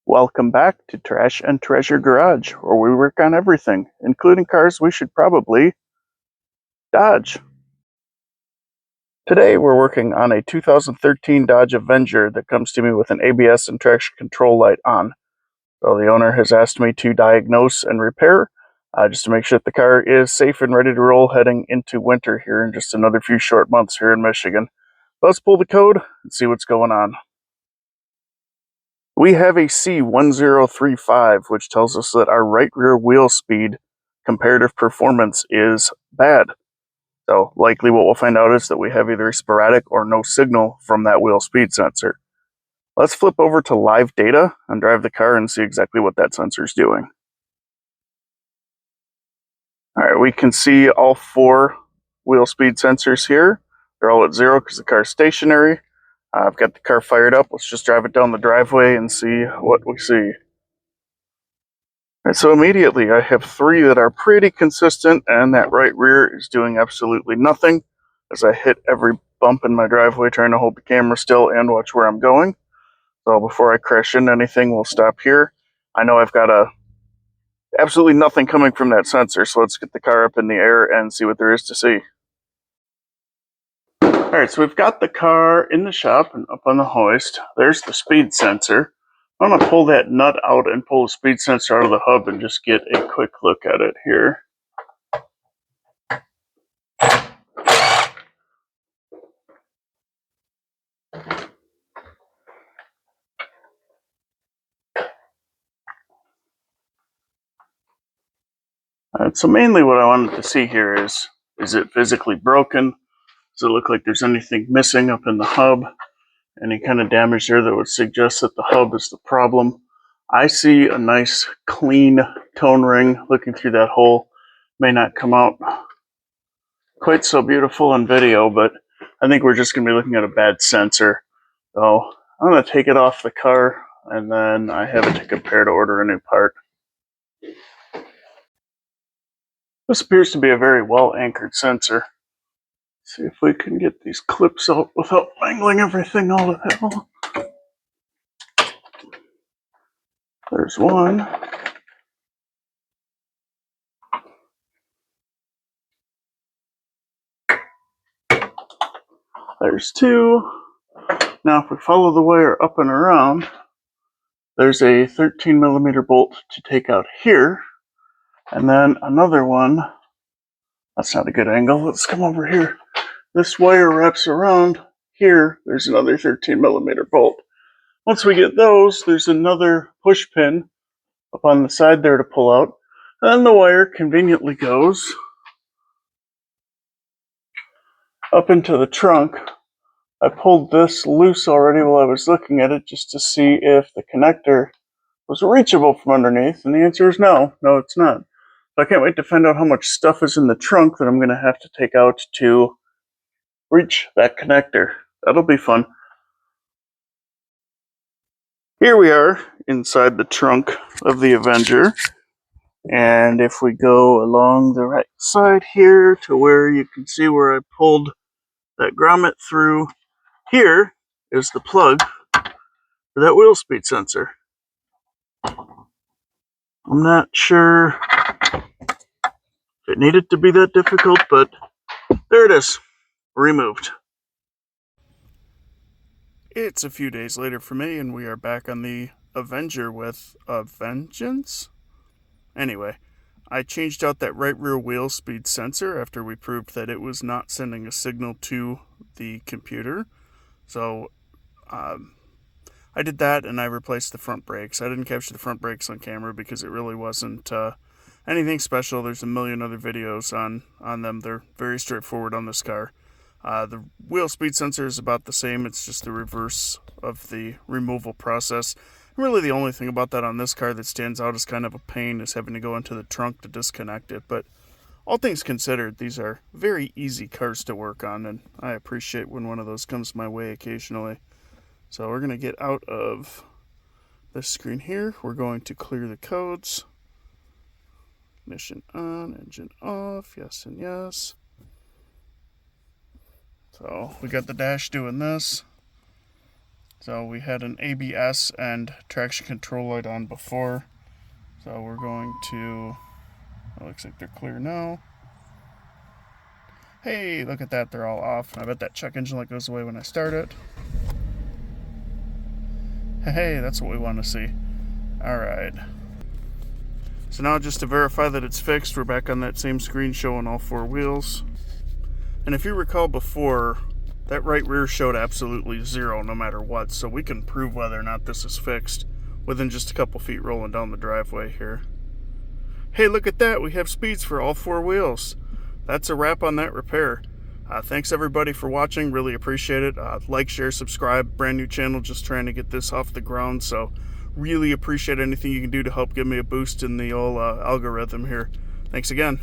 Welcome back to Trash and Treasure Garage, where we work on everything, including cars we should probably dodge. Today we're working on a 2013 Dodge Avenger that comes to me with an ABS and traction control light on. So the owner has asked me to diagnose and repair, just to make sure that the car is safe and ready to roll heading into winter here in just another few short months here in Michigan. Let's pull the code and see what's going on. We have a C1035, which tells us that our right rear wheel speed comparative performance is bad. So likely what we'll find out is that we have either a sporadic or no signal from that wheel speed sensor. Let's flip over to live data and drive the car and see exactly what that sensor is doing. All right, we can see all four wheel speed sensors here. They're all at 0 because the car's stationary. I've got the car fired up. Let's just drive it down the driveway and see what we see. And so immediately I have 3 that are pretty consistent, and that right rear is doing absolutely nothing as I hit every bump in my driveway trying to hold the camera still and watch where I'm going. So before I crash into anything, we'll stop here. I know I've got absolutely nothing coming from that sensor, so let's get the car up in the air and see what there is to see. Alright, so we've got the car in the shop and up on the hoist. There's the speed sensor. I'm going to pull that nut out and pull the speed sensor out of the hub and just get a quick look at it here. So mainly what I wanted to see here is it physically broken? Does it look like there's anything missing up in the hub? Any kind of damage there that would suggest that the hub is the problem? I see a nice clean tone ring looking through that hole. May not come out quite so beautiful on video, but I think we're just going to be looking at a bad sensor. So I'm going to take it off the car, and then I have it to compare to order a new part. This appears to be a very well anchored sensor. Let's see if we can get these clips out without mangling everything all to hell. There's one. There's 2. Now if we follow the wire up and around, there's a 13mm bolt to take out here, and then another one. That's not a good angle. Let's come over here. This wire wraps around here. There's another 13mm bolt. Once we get those, there's another push pin up on the side there to pull out. And then the wire conveniently goes up into the trunk. I pulled this loose already while I was looking at it just to see if the connector was reachable from underneath, and the answer is no. No, it's not. So I can't wait to find out how much stuff is in the trunk that I'm going to have to take out to reach that connector. That'll be fun. Here we are inside the trunk of the Avenger, and if we go along the right side here to where you can see where I pulled that grommet through, here is the plug for that wheel speed sensor. I'm not sure if it needed to be that difficult, but there it is, removed. It's a few days later for me, and we are back on the Avenger with a vengeance? Anyway, I changed out that right rear wheel speed sensor after we proved that it was not sending a signal to the computer. So I did that, and I replaced the front brakes. I didn't capture the front brakes on camera because it really wasn't anything special. There's a million other videos on them. They're very straightforward on this car. The wheel speed sensor is about the same. It's just the reverse of the removal process. And really the only thing about that on this car that stands out as kind of a pain is having to go into the trunk to disconnect it. But all things considered, these are very easy cars to work on, and I appreciate when one of those comes my way occasionally. So we're going to get out of this screen here. We're going to clear the codes. Ignition on, engine off, yes and yes. So we got the dash doing this. So we had an ABS and traction control light on before. So we're going to, it looks like they're clear now. Hey, look at that, they're all off. I bet that check engine light goes away when I start it. Hey, that's what we want to see. Alright. So now just to verify that it's fixed, we're back on that same screen showing all 4 wheels. And if you recall before, that right rear showed absolutely 0 no matter what, so we can prove whether or not this is fixed within just a couple feet rolling down the driveway here. Hey, look at that, we have speeds for all 4 wheels. That's a wrap on that repair. Thanks everybody for watching, really appreciate it. Like, share, subscribe, brand new channel, just trying to get this off the ground, so really appreciate anything you can do to help give me a boost in the old algorithm here. Thanks again.